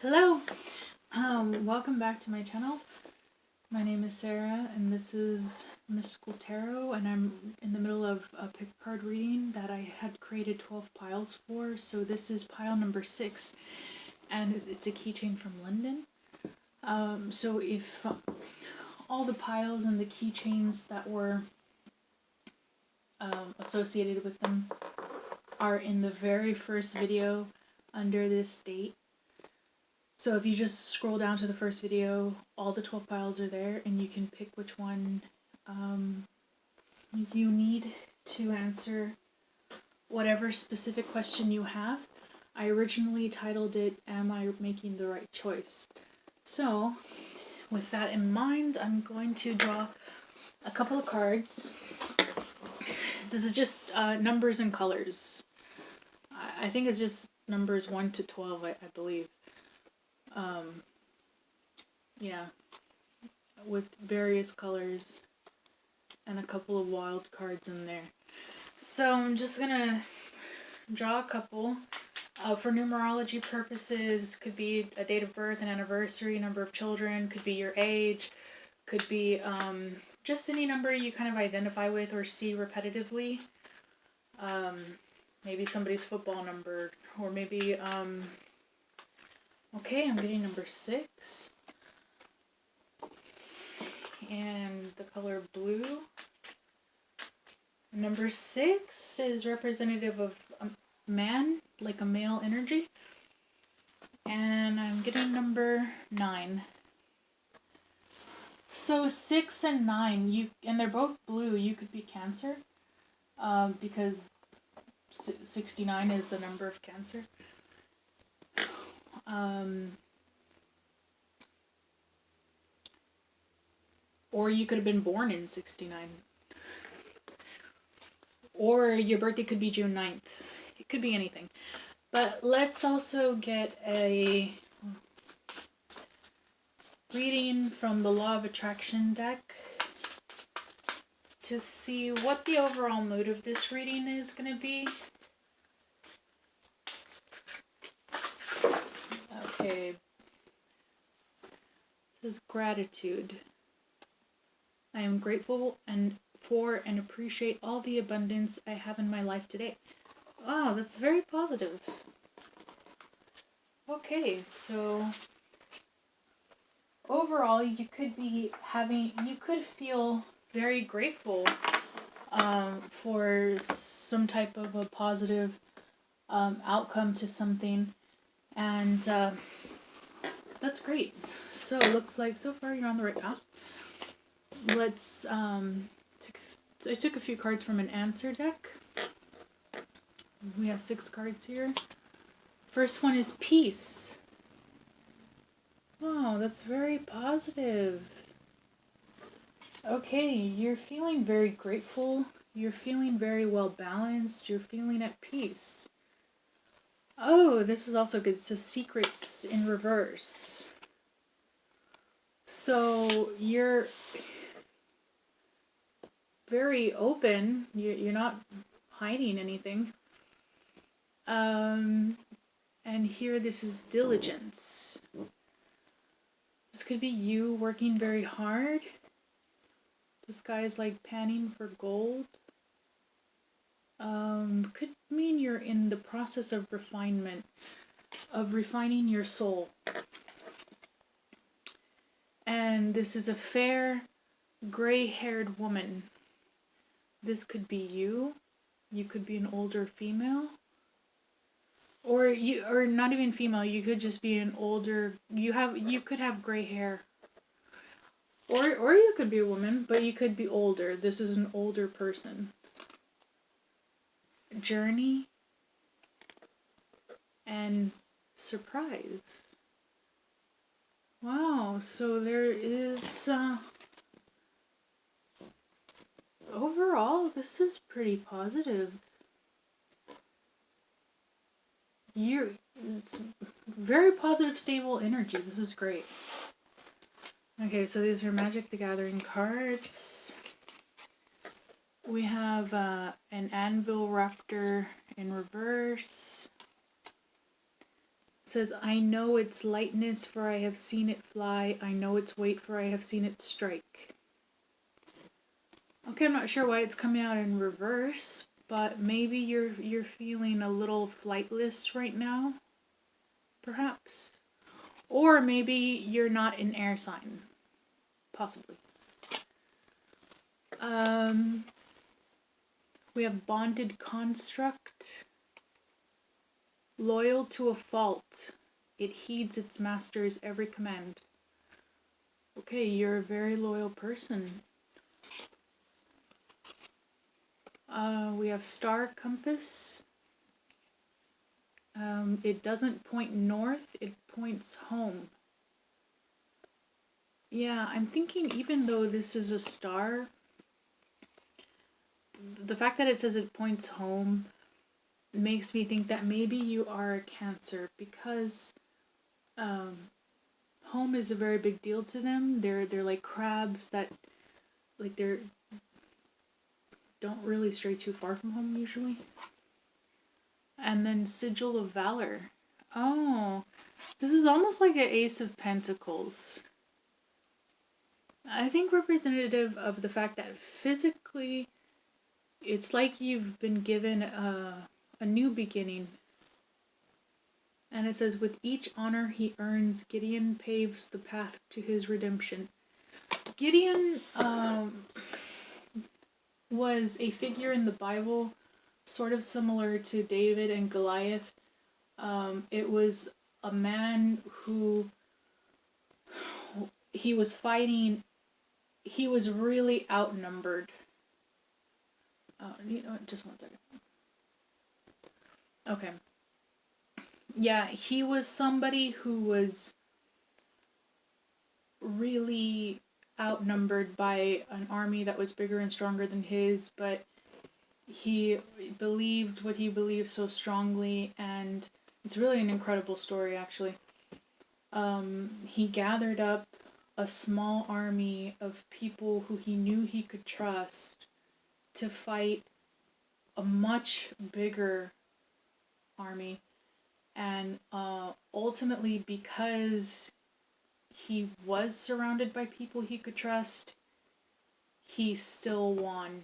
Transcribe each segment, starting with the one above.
Hello, welcome back to my channel. My name is Sarah and this is Mystical Tarot, and I'm in the middle of a pick card reading that I had created 12 piles for. So this is pile number 6 and it's a keychain from London. So if all the piles and the keychains that were associated with them are in the very first video under this date. So if you just scroll down to the first video, all the 12 piles are there, and you can pick which one you need to answer whatever specific question you have. I originally titled it, Am I Making the Right Choice? So, with that in mind, I'm going to draw a couple of cards. This is just numbers and colors. I think it's just numbers 1 to 12, I believe. Yeah, with various colors and a couple of wild cards in there. So I'm just gonna draw a couple. For numerology purposes, could be a date of birth, an anniversary, number of children, could be your age, could be just any number you kind of identify with or see repetitively. Maybe somebody's football number, or maybe okay, I'm getting number 6. And the color blue. Number 6 is representative of a man, like a male energy. And I'm getting number 9. So 6 and 9, and they're both blue. You could be Cancer, because 69 is the number of Cancer. Or you could have been born in 69. Or your birthday could be June 9th. It could be anything. But let's also get a reading from the Law of Attraction deck to see what the overall mood of this reading is going to be. Okay. This is gratitude. I am grateful for and appreciate all the abundance I have in my life today. Oh, that's very positive. Okay, so overall, you could feel very grateful for some type of a positive outcome to something, and that's great. So it looks like so far you're on the right path. Let's I took a few cards from an answer deck. We have 6 cards here. First one is peace. Oh, that's very positive. Okay, you're feeling very grateful. You're feeling very well balanced. You're feeling at peace. Oh, this is also good. So secrets in reverse. So you're very open. You're not hiding anything. And here this is diligence. This could be you working very hard. This guy is like panning for gold. Could mean you're in the process of refinement, of refining your soul. And this is a fair, gray-haired woman. This could be you. You could be an older female. Or not even female, you could just be an older, you could have gray hair. Or you could be a woman, but you could be older. This is an older person. Journey and surprise. Wow, so there is overall this is pretty positive. It's very positive, stable energy. This is great. Okay, so these are Magic the Gathering cards. We have an Anvil Raptor in reverse. says, I know its lightness, for I have seen it fly. I know its weight, for I have seen it strike. Okay, I'm not sure why it's coming out in reverse, but maybe you're feeling a little flightless right now, perhaps. Or maybe you're not an air sign, possibly. We have bonded construct. Loyal to a fault. It heeds its master's every command. Okay, you're a very loyal person. We have star compass. It doesn't point north, it points home. Yeah, I'm thinking even though this is a star, the fact that it says it points home makes me think that maybe you are a Cancer, because home is a very big deal to them. They're like crabs that, like, they're don't really stray too far from home usually. And then Sigil of Valor. Oh, this is almost like an Ace of Pentacles. I think representative of the fact that physically it's like you've been given a new beginning. And it says, with each honor he earns, Gideon paves the path to his redemption. Gideon was a figure in the Bible, sort of similar to David and Goliath. It was a man who he was fighting. He was really outnumbered. Just one second. Okay. Yeah, he was somebody who was really outnumbered by an army that was bigger and stronger than his, but he believed what he believed so strongly, and it's really an incredible story, actually. He gathered up a small army of people who he knew he could trust to fight a much bigger army. And ultimately, because he was surrounded by people he could trust, he still won.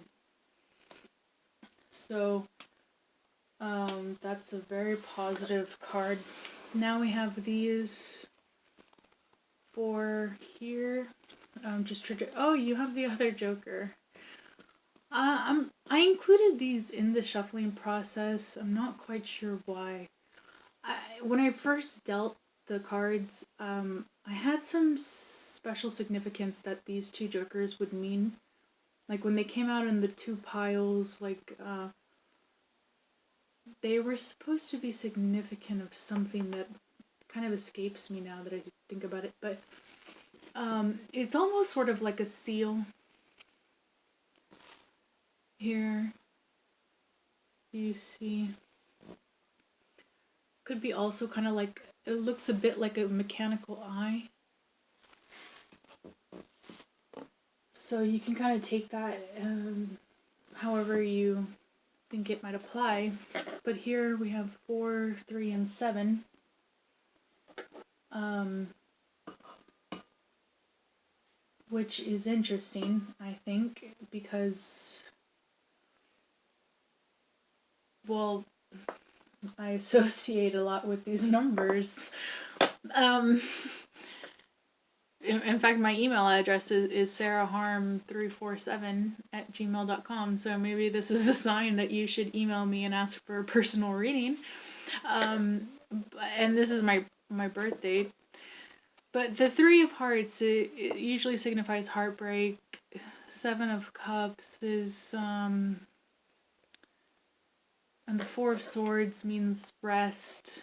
So that's a very positive card. Now we have these for here. Oh, you have the other Joker. I included these in the shuffling process. I'm not quite sure why. When I first dealt the cards, I had some special significance that these two Jokers would mean. Like when they came out in the two piles, like they were supposed to be significant of something that kind of escapes me now that I think about it. But it's almost sort of like a seal. Here, you see. Could be also kind of like, it looks a bit like a mechanical eye. So you can kind of take that however you think it might apply. But here we have 4, 3, and 7. Which is interesting, I think, because, well, I associate a lot with these numbers. In fact, my email address is sarahharm347@gmail.com, so maybe this is a sign that you should email me and ask for a personal reading. And this is my birth date. But the 3 of Hearts, it usually signifies heartbreak. 7 of Cups is, and the 4 of Swords means rest.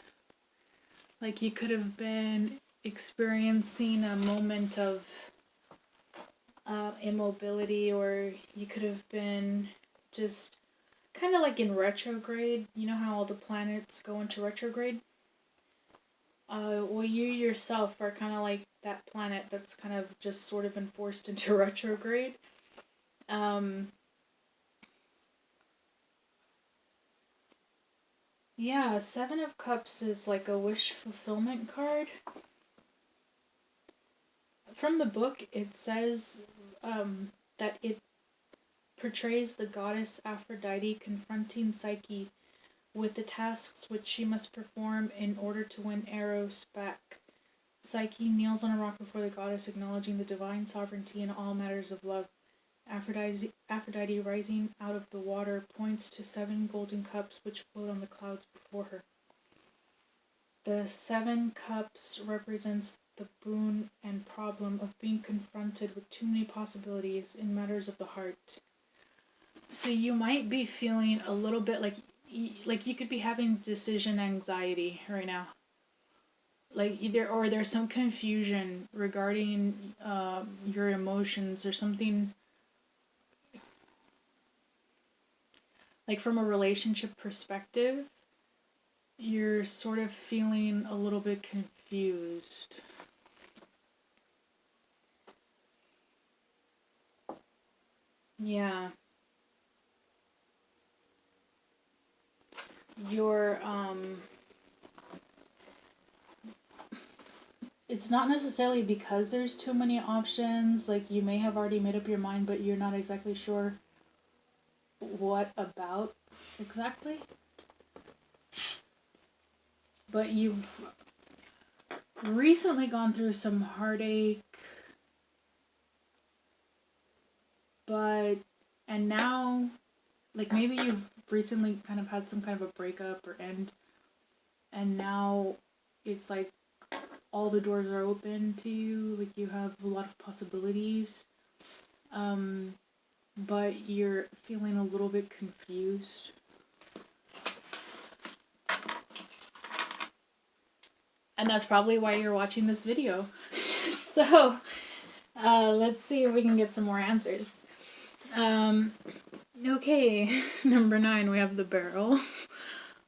Like you could have been experiencing a moment of immobility, or you could have been just kind of like in retrograde. You know how all the planets go into retrograde? Well, you yourself are kind of like that planet that's kind of just sort of been forced into retrograde. Yeah, Seven of Cups is like a wish fulfillment card. From the book, it says that it portrays the goddess Aphrodite confronting Psyche with the tasks which she must perform in order to win Eros back. Psyche kneels on a rock before the goddess, acknowledging the divine sovereignty in all matters of love. Aphrodite, rising out of the water, points to 7 golden cups which float on the clouds before her. The 7 cups represents the boon and problem of being confronted with too many possibilities in matters of the heart. So you might be feeling a little bit like you could be having decision anxiety right now. Like either or there's some confusion regarding your emotions or something. Like from a relationship perspective, you're sort of feeling a little bit confused. Yeah. You're it's not necessarily because there's too many options, like you may have already made up your mind but you're not exactly sure what about exactly. But you've recently gone through some heartache, and now, like maybe you've recently kind of had some kind of a breakup or end, and now it's like all the doors are open to you, like you have a lot of possibilities, but you're feeling a little bit confused. And that's probably why you're watching this video. So, let's see if we can get some more answers. Okay, number 9, we have the Barrel,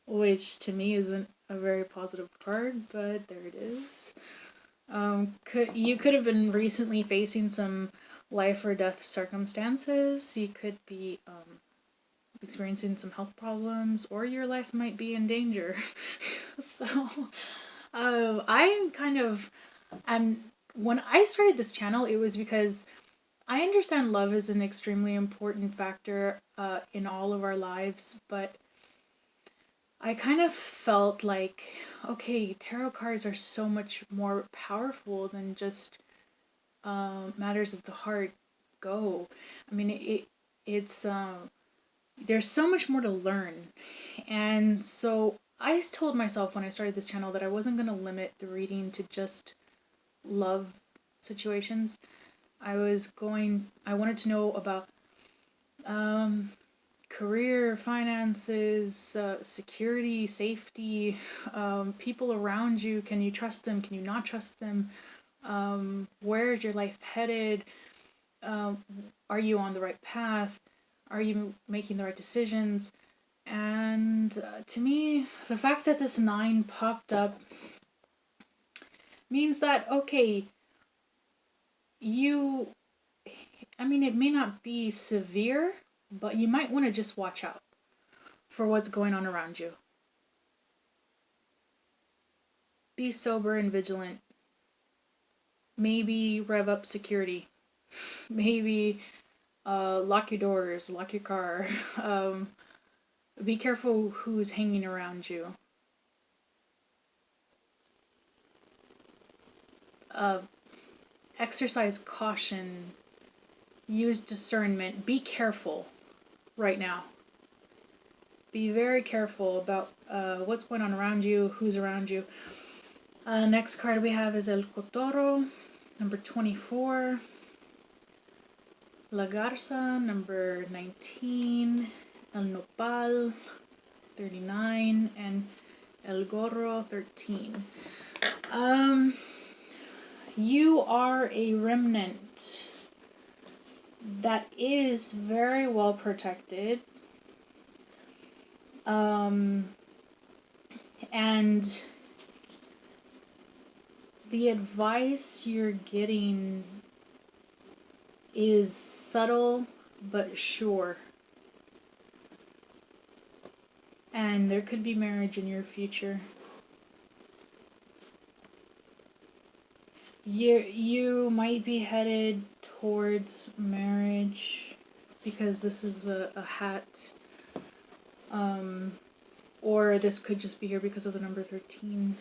which to me isn't a very positive card, but there it is. You could have been recently facing some life or death circumstances. You could be experiencing some health problems, or your life might be in danger. So, I'm kind of, when I started this channel, it was because I understand love is an extremely important factor in all of our lives, but I kind of felt like, okay, tarot cards are so much more powerful than just matters of the heart go. I mean, it's there's so much more to learn, and so I told myself when I started this channel that I wasn't going to limit the reading to just love situations. I wanted to know about career, finances, security, safety, people around you. Can you trust them? Can you not trust them? Where is your life headed? Are you on the right path? Are you making the right decisions? And to me, the fact that this 9 popped up means that, okay, it may not be severe, but you might want to just watch out for what's going on around you. Be sober and vigilant. Maybe rev up security. Maybe lock your doors, lock your car. Be careful who's hanging around you. Exercise caution. Use discernment. Be careful right now. Be very careful about what's going on around you, who's around you. Next card we have is El Cotoro, number 24. La Garza, number 19. El Nopal, 39. And El Gorro, 13. You are a remnant that is very well protected. And the advice you're getting is subtle but sure. And there could be marriage in your future. You might be headed towards marriage because this is a hat. Or this could just be here because of the number 13.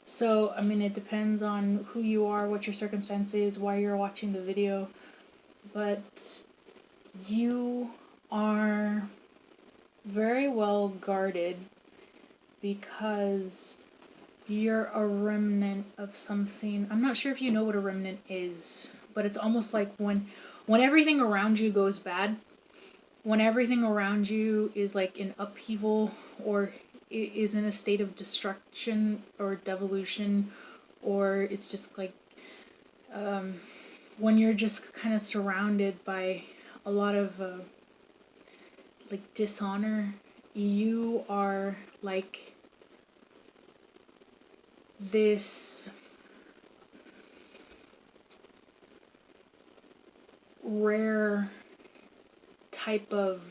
So, I mean, it depends on who you are, what your circumstance is, why you're watching the video. But you are very well guarded because you're a remnant of something. I'm not sure if you know what a remnant is, but it's almost like when everything around you goes bad, when everything around you is like in upheaval or is in a state of destruction or devolution, or it's just like when you're just kind of surrounded by a lot of like dishonor, you are like this rare type of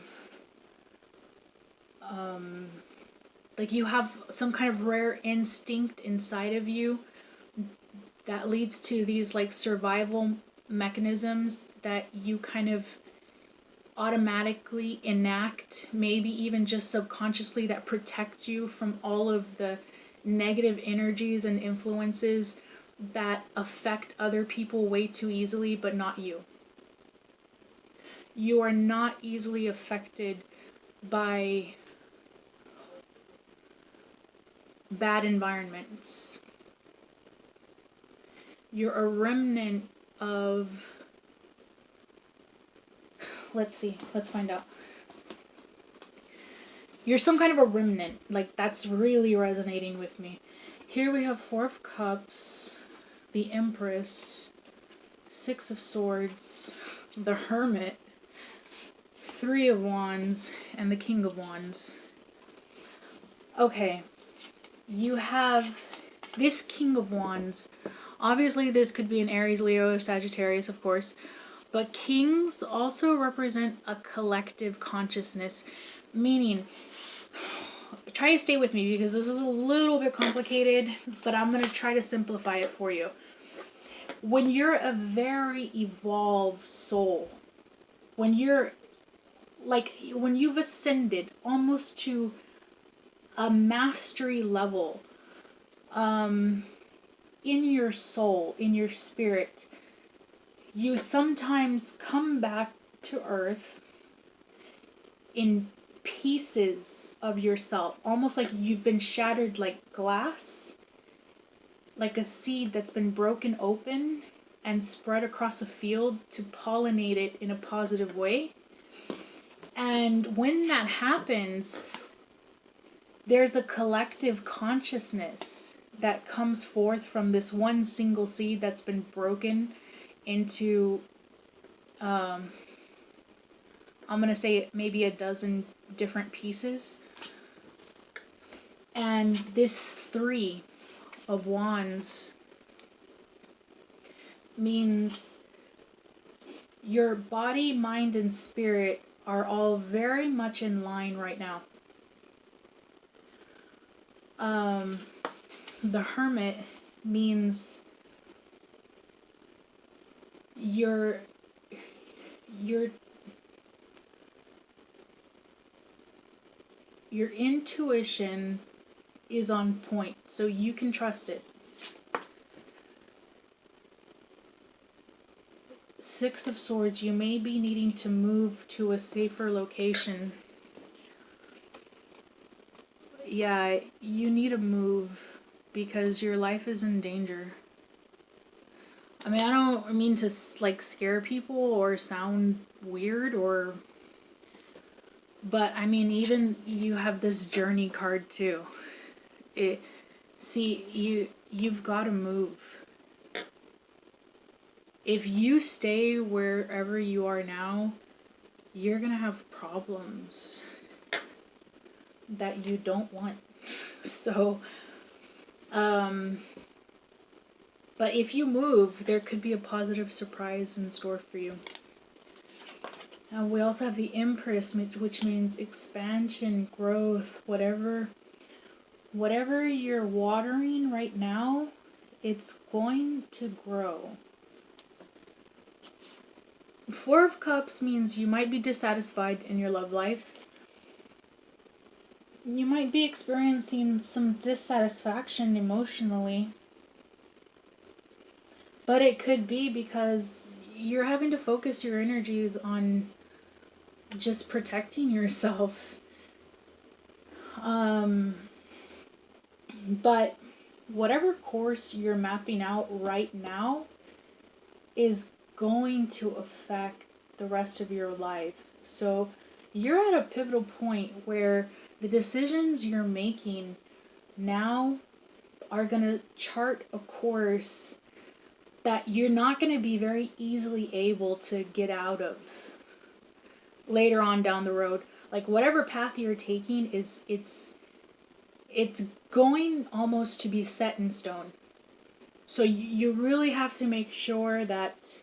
like you have some kind of rare instinct inside of you that leads to these like survival mechanisms that you kind of automatically enact, maybe even just subconsciously, that protect you from all of the negative energies and influences that affect other people way too easily, but not you. You are not easily affected by bad environments. You're a remnant of... Let's see. Let's find out. You're some kind of a remnant. Like, that's really resonating with me. Here we have 4 of Cups, the Empress, 6 of Swords, the Hermit, 3 of Wands, and the King of Wands. Okay. You have this King of Wands. Obviously, this could be an Aries, Leo, Sagittarius, of course. But kings also represent a collective consciousness. Meaning, try to stay with me because this is a little bit complicated, but I'm going to try to simplify it for you. When you're a very evolved soul, when you're like, when you've ascended almost to a mastery level in your soul, in your spirit, you sometimes come back to earth in pieces of yourself, almost like you've been shattered like glass, like a seed that's been broken open and spread across a field to pollinate it in a positive way. And when that happens, there's a collective consciousness that comes forth from this one single seed that's been broken into, I'm going to say maybe a dozen different pieces. And this 3 of Wands means your body, mind, and spirit are all very much in line right now. The Hermit means your intuition is on point, so you can trust it. 6 of Swords, you may be needing to move to a safer location. Yeah, you need to move because your life is in danger. I mean, I don't mean to like scare people or sound weird or... But I mean, even you have this journey card too. You've got to move. If you stay wherever you are now, you're gonna have problems that you don't want. So, but if you move, there could be a positive surprise in store for you. We also have the Empress, which means expansion, growth, whatever you're watering right now, it's going to grow. Four of Cups means you might be dissatisfied in your love life. You might be experiencing some dissatisfaction emotionally. But it could be because you're having to focus your energies on just protecting yourself. But whatever course you're mapping out right now is going to affect the rest of your life. So you're at a pivotal point where the decisions you're making now are going to chart a course that you're not going to be very easily able to get out of later on down the road. Like whatever path you're taking it's going almost to be set in stone. So you really have to make sure that,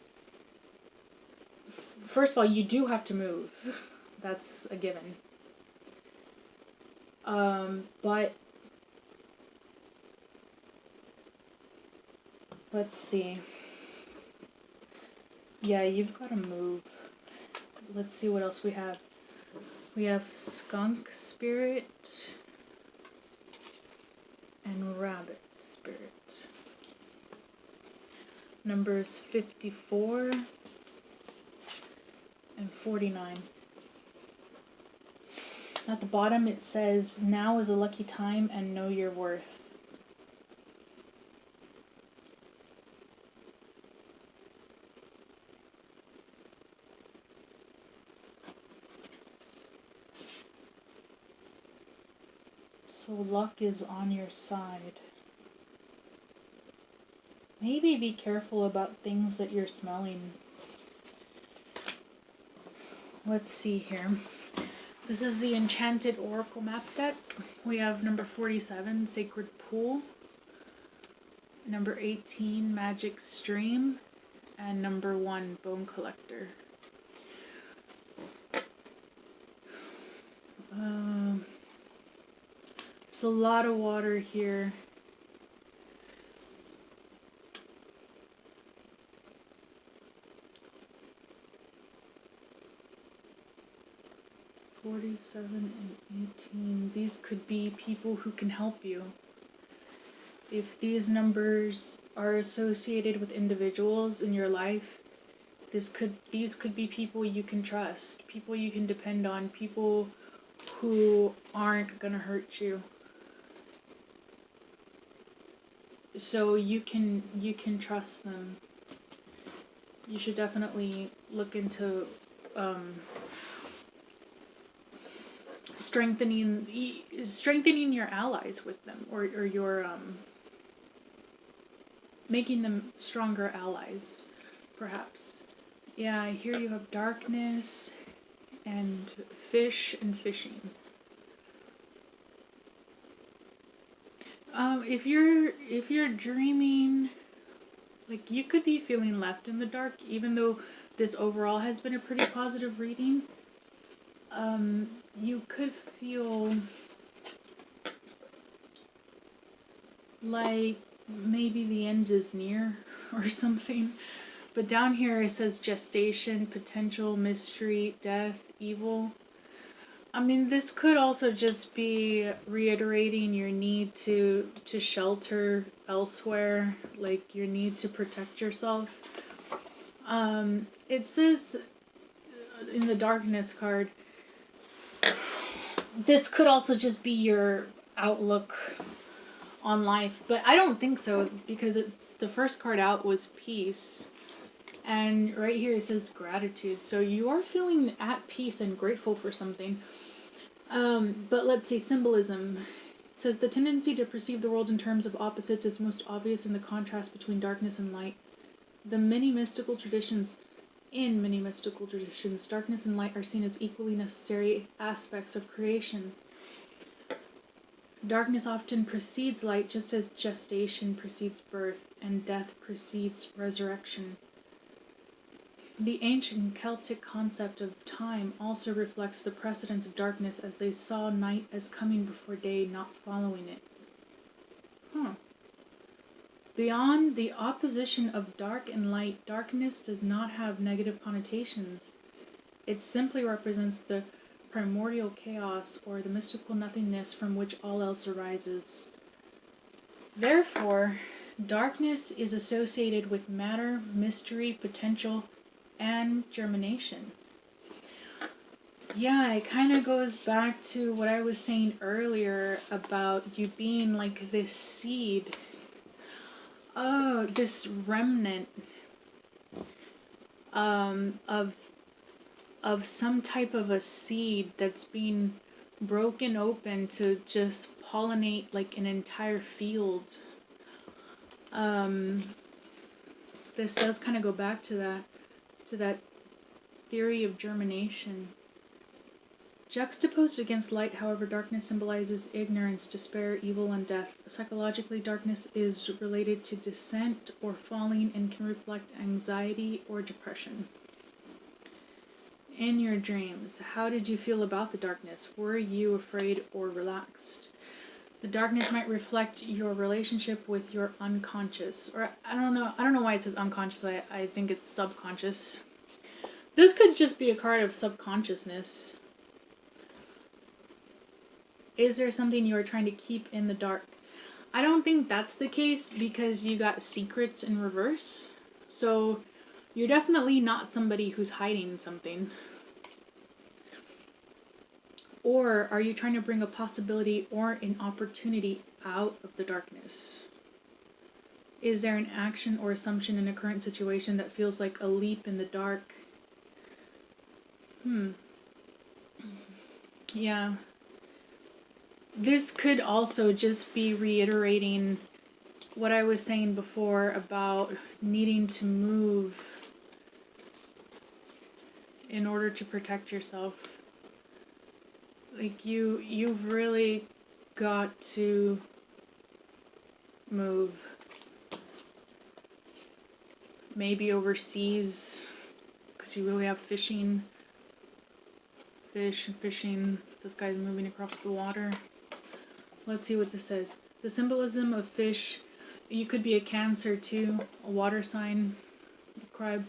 first of all, you do have to move. That's a given. But let's see. Yeah, you've got to move. Let's see what else we have. We have skunk spirit and rabbit spirit. Numbers 54 and 49. At the bottom it says, now is a lucky time and know your worth. So luck is on your side. Maybe be careful about things that you're smelling. Let's see here. This is the Enchanted Oracle Map deck. We have number 47, Sacred Pool, number 18, Magic Stream, and number 1, Bone Collector. There's a lot of water here. (47) and 18. These could be people who can help you. If these numbers are associated with individuals in your life, these could be people you can trust, people you can depend on, people who aren't gonna hurt you. So you can trust them. You should definitely look into strengthening your allies with them, or your making them stronger allies, perhaps. Yeah, I hear you have darkness and fish and fishing. If you're dreaming, like, you could be feeling left in the dark, even though this overall has been a pretty positive reading. You could feel like maybe the end is near or something. But down here it says gestation, potential, mystery, death, evil. I mean, this could also just be reiterating your need to shelter elsewhere, like your need to protect yourself. It says in the darkness card, this could also just be your outlook on life, but I don't think so, because the first card out was peace, and right here it says gratitude. So you are feeling at peace and grateful for something. But let's see, symbolism. It says the tendency to perceive the world in terms of opposites is most obvious in the contrast between darkness and light. In many mystical traditions, darkness and light are seen as equally necessary aspects of creation. Darkness often precedes light, just as gestation precedes birth and death precedes resurrection. The ancient Celtic concept of time also reflects the precedence of darkness, as they saw night as coming before day, not following it. Beyond the opposition of dark and light, darkness does not have negative connotations. It simply represents the primordial chaos, or the mystical nothingness from which all else arises. Therefore, darkness is associated with matter, mystery, potential, and germination. Yeah, it kind of goes back to what I was saying earlier about you being like this seed. Oh, this remnant of some type of a seed that's being broken open to just pollinate like an entire field. This does kind of go back to that theory of germination. Juxtaposed against light, however, darkness symbolizes ignorance, despair, evil, and death. Psychologically, darkness is related to descent or falling and can reflect anxiety or depression. In your dreams, how did you feel about the darkness? Were you afraid or relaxed? The darkness might reflect your relationship with your unconscious. Or I don't know why it says unconscious. I think it's subconscious. This could just be a card of subconsciousness. Is there something you are trying to keep in the dark? I don't think that's the case, because you got secrets in reverse. So you're definitely not somebody who's hiding something. Or are you trying to bring a possibility or an opportunity out of the darkness? Is there an action or assumption in a current situation that feels like a leap in the dark? Yeah. This could also just be reiterating what I was saying before about needing to move in order to protect yourself. Like you've really got to move. Maybe overseas, because you really have fishing. Fishing. This guy's moving across the water. Let's see what this says. The symbolism of fish. You could be a Cancer too, a water sign, a crab.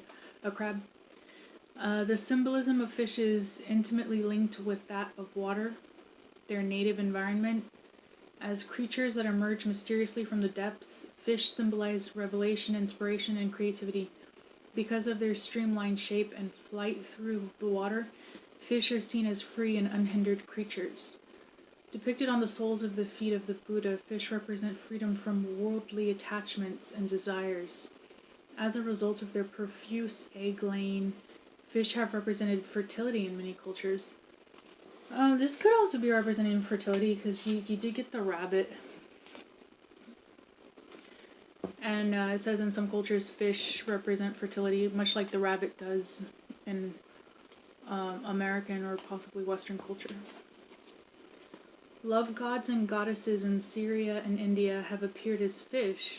The symbolism of fish is intimately linked with that of water, their native environment. As creatures that emerge mysteriously from the depths, fish symbolize revelation, inspiration, and creativity. Because of their streamlined shape and flight through the water, fish are seen as free and unhindered creatures. Depicted on the soles of the feet of the Buddha, fish represent freedom from worldly attachments and desires. As a result of their profuse egg-laying, fish have represented fertility in many cultures. This could also be representing fertility, because you did get the rabbit. And it says in some cultures fish represent fertility, much like the rabbit does in American or possibly Western culture. Love gods and goddesses in Syria and India have appeared as fish.